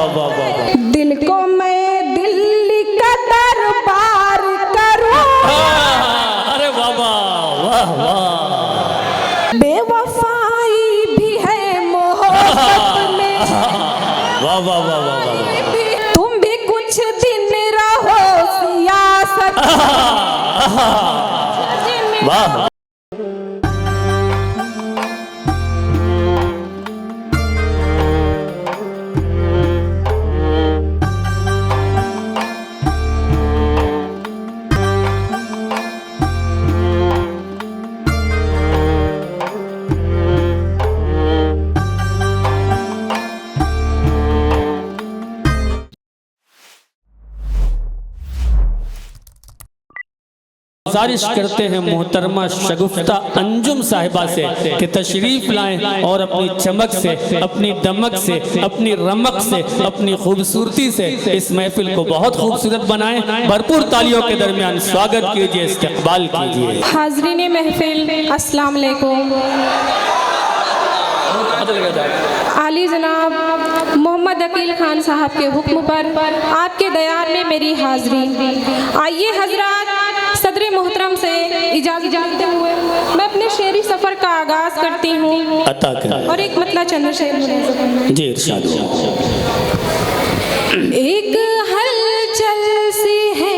वाह वाह वाह। दिल को मैं दिल्ली का दरबार करूं, अरे वाह वाह वाह। बेवफाई भी है मोहब्बत में। वाह वाह वाह वाह वाह। तुम भी कुछ दिन रहो सियासत वाह। गुजारिश करते हैं मोहतरमा शगुफ्ता अंजुम साहिबा से कि तशरीफ लाएं और अपनी चमक से, अपनी दमक से, अपनी रमक से, अपनी खूबसूरती से इस महफिल को बहुत खूबसूरत बनाएं। भरपूर तालियों के दरमियान स्वागत कीजिए, इस्तकबाल कीजिए। हाज़रीन महफिल, अस्सलाम वालेकुम। आली जनाब मोहम्मद अकील खान साहब के हुक्म पर आपके दयार में मेरी हाज़री। आइए हजरात, सदर मोहतरम से इजाज़त चाहते हुए मैं अपने शेरी सफ़र का आगाज़ करती हूँ और एक मतला चंद शेर जी इरशाद। एक हलचल सी है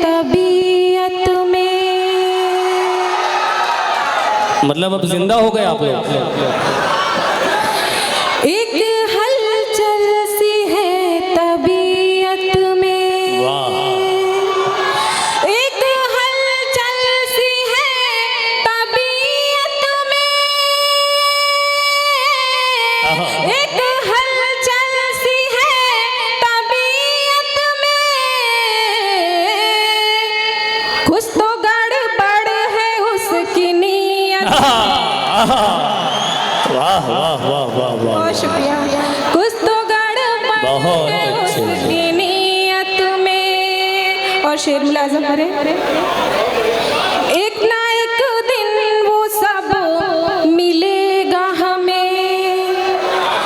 तबीयत में, मतलब अब जिंदा हो गए आप लोग। एक हलचल सी है तबीयत में, एक हलचल सी है तबीयत में, एक हलचल सी है तबीयत में, कुछ तो गड़बड़ है उसकी नीयत। वाह वाह वाह वाह वाह। बहुत शुक्रिया। कुछ तो गड़बड़ है उसकी नीयत में। और शेर मुलाज़म करें। एक ना एक दिन वो सब मिलेगा हमें,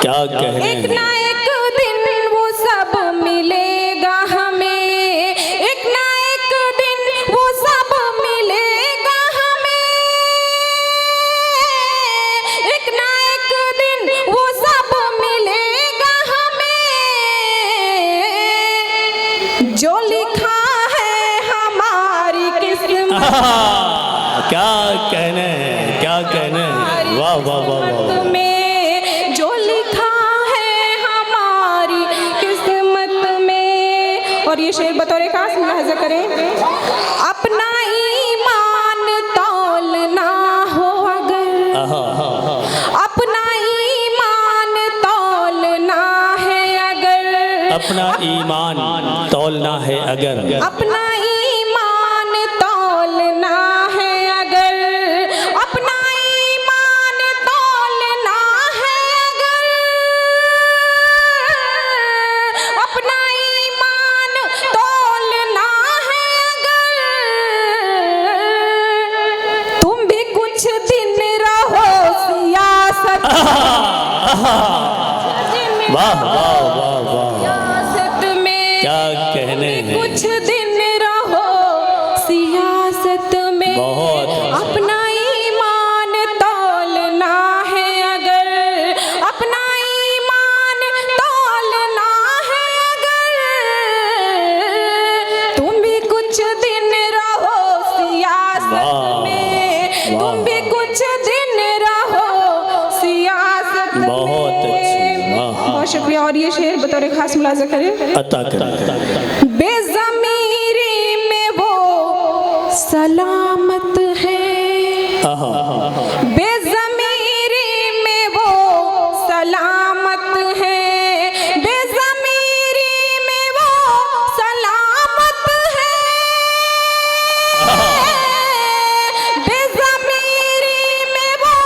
क्या कहने। एक ना एक दिन वो सब मिलेगा हमें, एक ना एक दिन वो सब मिलेगा हमें, एक ना एक दिन वो सब मिलेगा हमें, जो लिखा है हमारी किस्मत। क्या कहने, क्या कहने। वाह वाह वाह वाह। में जो लिखा है हमारी किस्मत में। और ये शेर बतौर खास मुलाहजा करें। अपना ईमान तौलना हो अगर, अपना ईमान तौलना है अगर, अपना ईमान तौलना है अगर, अपना ईमान तौलना है अगर, अपना ईमान तौलना है अगर, अपना ईमान तौलना है अगर, तुम भी कुछ दिन रहो सियासत। वाह वाह वाह वाह। सियासत में क्या कहने हैं। कुछ दिन रहो सियासत में, बहुत अपना ईमान तौलना है अगर, अपना ईमान तौलना है अगर, तुम भी कुछ दिन रहो सियासत में, तुम भी कुछ दिन रहो सियासत में। बहुत अच्छी, वाह। बहुत शुक्रिया। और ये शेर बतौर खास मुलाजा करें। अता करें। बेज़मीरी में वो सलामत है, बेज़मीरी में वो सलामत है, बेज़मीरी में वो सलामत है, बेज़मीरी में वो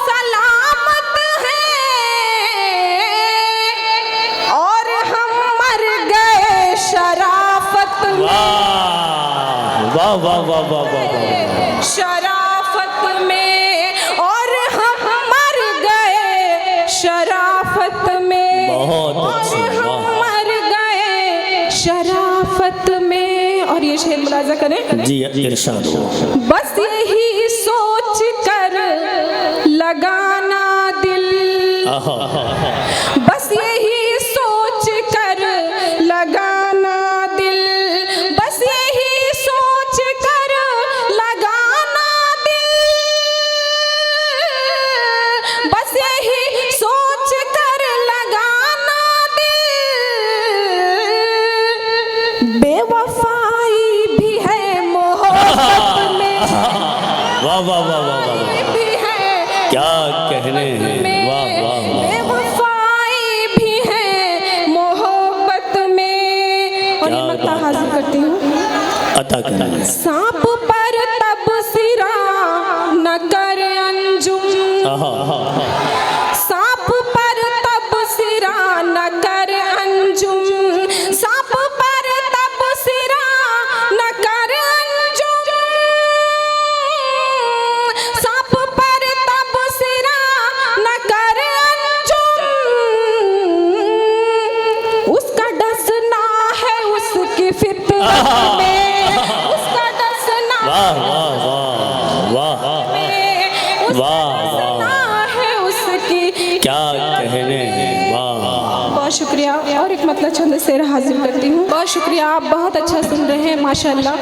सलामत है, और हम मर गए शराफत में। वाह वाह वाह वाह वाह वाह। शराफत में, और हम मर गए शराफत में, बहुत अच्छी, और हम वाह। करें। जी इरशाद हो। बस यही सोच कर लगाना दिल, बस यही सोच कर लगाना दिल, बस यही सोच कर लगाना दिल, बस यही सोच कर लगाना दिल। बेवफाई भी है मोहब्बत में, वाह वाह वाह वाह वाह, भी है क्या कहने हैं, वाह वाह वाह। बेवफाई भी है मोहब्बत में। और ये मक्ता हासिल करती हूँ। अता करें। सांप पर तब सिरा न कर अंजुम, सांप पर तब सिरा न कर अंजुम, सांप पर तब सिरा न कर अंजुम, सांप पर तब सिरा न कर अंजुम। उसका डसना है उसकी फितरत में, उसका डसना वाह वाह वाह वाह में, उसका वाह, डसना है उसकी। क्या कहने हैं, वाह। बहुत शुक्रिया। और एक मतलब छंद शेर हाजिर करती हूँ। बहुत शुक्रिया, आप बहुत अच्छा सुन रहे हैं माशाल्लाह।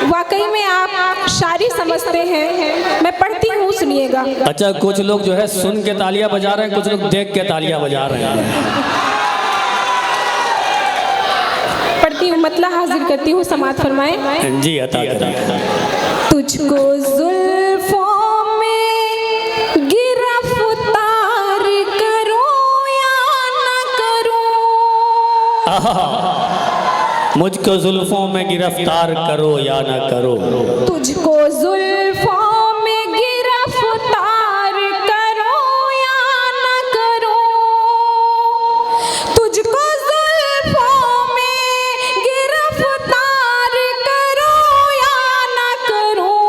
वाकई में आप शायरी समझते हैं। मैं पढ़ती हूँ, सुनिएगा। अच्छा, कुछ लोग जो है सुन के तालियां बजा रहे हैं, कुछ लोग देख के तालियां बजा रहे हैं। पढ़ती हूँ, मतलब हाजिर करती हूँ, समात फरमाएं। जी अता करें। तुझको जुल्फों में गिरफ्तार करूं या न करूं, मुझको जुल्फों में गिरफ्तार करो या ना करो, तुझको जुल्फों में गिरफ्तार करूं या न करूं, तुझको जुल्फों में गिरफ्तार करूं या न करूं,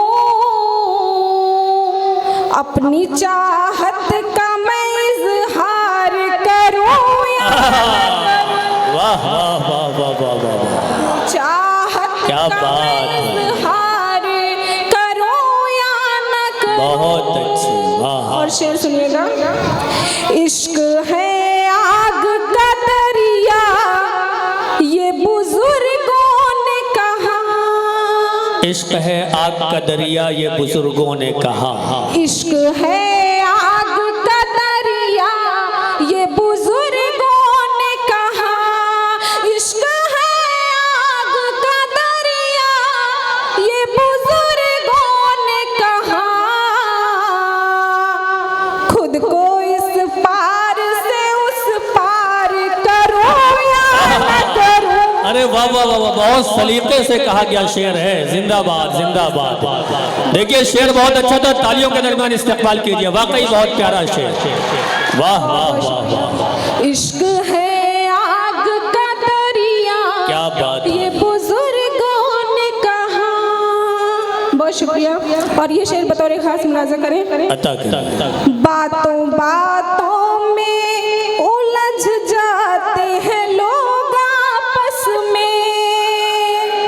अपनी चाहत का मैं इजहार करूं या न करूं, वाह वाह वाह वाह वाह वाह, चाहत क्या का बात मैं है। इजहार करूं या न करूं। बहुत अच्छी, वाह। और शेर सुनिएगा। इश्क है आग का दरिया ये बुजुर्गों ने कहा, इश्क है आग का दरिया ये बुजुर्गों ने कहा, इश्क है आग का दरिया ये बुजुर्गों ने कहा, इश्क है आग का दरिया ये बुजुर्गों ने कहा, खुद को इस पार से उस पार करो या न करो। अरे वाह वाह वाह वाह, बहुत सलीके से कहा गया शेर है। जिंदाबाद जिंदाबाद। देखिए शेर बहुत अच्छा था, तालियों के दरमियान इस्तेमाल कीजिए, वाकई बहुत प्यारा शेर। वाह वाह वाह वाह, इश्क है आग का दरिया क्या बात है। ये बुजुर्गों ने कहा। बहुत शुक्रिया। और ये शेर बतौर खास मुलाजा करें। अता करें। बातों बातों में उलझ जाते हैं लोग आपस में,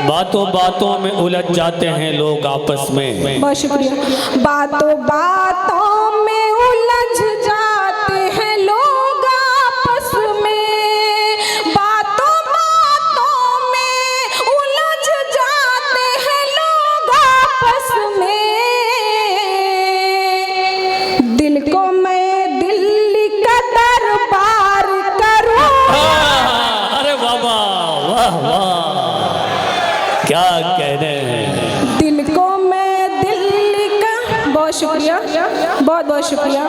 बातों बातों में उलझ जाते हैं लोग आपस में, बहुत शुक्रिया। बातों बातों में उलझ जाते हैं लोग आपस में, बातों बातों में उलझ जाते हैं लोग आपस में, दिल को मैं दिल्ली का दरबार करूं। अरे बाबा वाह वाह, क्या कहने हैं। दिल को मैं दिल्ली का, बहुत शुक्रिया, बहुत बहुत शुक्रिया।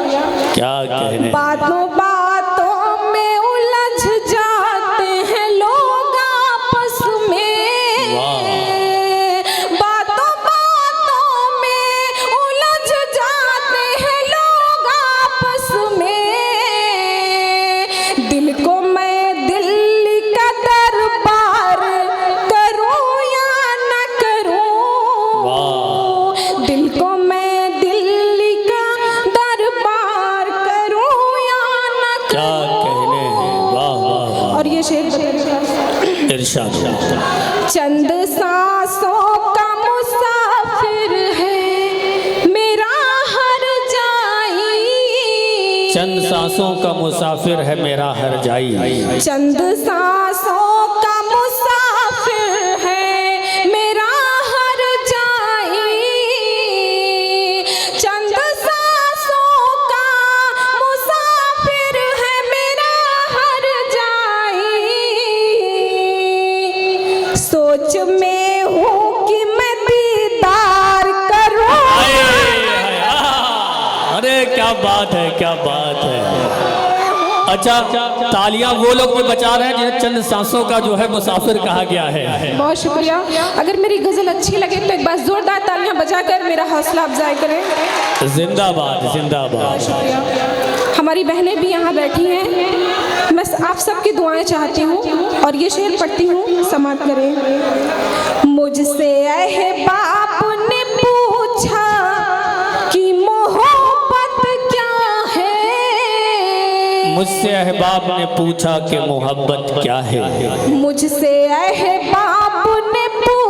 क्या कहने। बातों बातों में उलझ जाते हैं लोग आपस में, बातों बातों में उलझ जाते हैं लोग आपस में, दिल को मैं दिल्ली का दरबार करूं या न करूं, दिल को मैं दिल्ली का दरबार करूं या न क्या करूं। कहने हैं, वाह वाह वाह। और ये शेर इरशाद। चंद सांसों चंद सांसों का मुसाफिर है मेरा हर जाई। चंद सांसों का मुसाफिर है मेरा हर जाई। चंद सांसों का मुसाफिर है मेरा हर जाई। सोच में हूँ कि मैं दीदार करूँ। अरे क्या बात है, क्या बात है। अच्छा, तालियां वो लोग भी बचा रहे हैं जिन्हें चंद सांसों का जो है मुसाफिर कहा गया है। बहुत शुक्रिया। अगर मेरी गजल अच्छी लगे तो एक बार जोरदार तालियां बजाकर मेरा हौसला अफजाई करें। जिंदाबाद, जिंदाबाद। शुक्रिया। हमारी बहनें भी यहाँ बैठी हैं। मैं आप सबकी दुआएं चाहती हूँ और ये शेर पढ़ती हूँ, समाप्त करें। मुझसे अहबाब ने पूछा कि मोहब्बत क्या है। मुझसे अहबाब ने पूछा कि मोहब्बत क्या है। मुझसे अहबाब ने पूछा